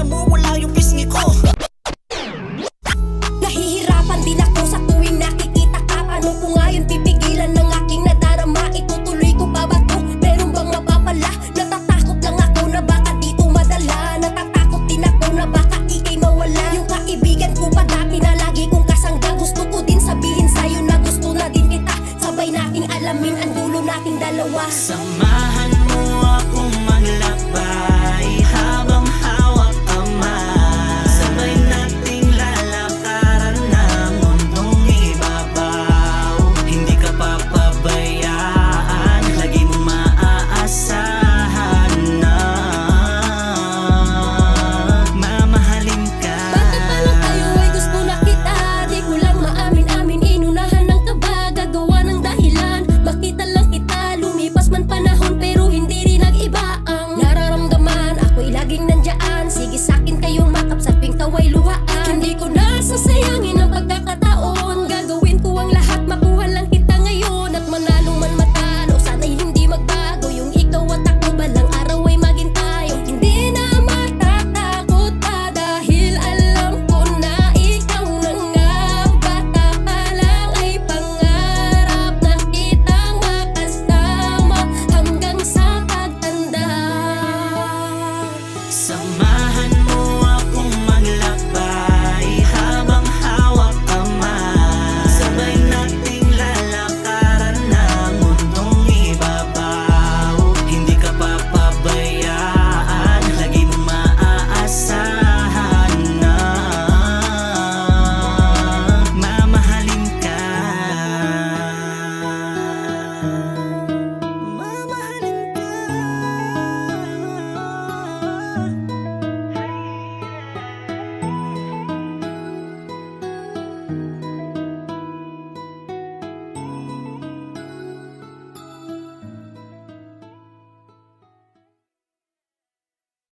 mo, wala yung pisngi ko. Nahihirapan din ako sa tuwing nakikita ka. Paano ko ngayon pipigilan ng aking nadarama? Itutuloy ko pa ba to? Meron bang mapapala? Natatakot lang ako na baka dito madala. Natatakot din ako na baka ikay mawala. Yung kaibigan ko pa dati na lagi kong kasangga. Gusto ko din sabihin sa'yo na gusto na din kita. Sabay nating alamin ang dulo nating dalawa. Sama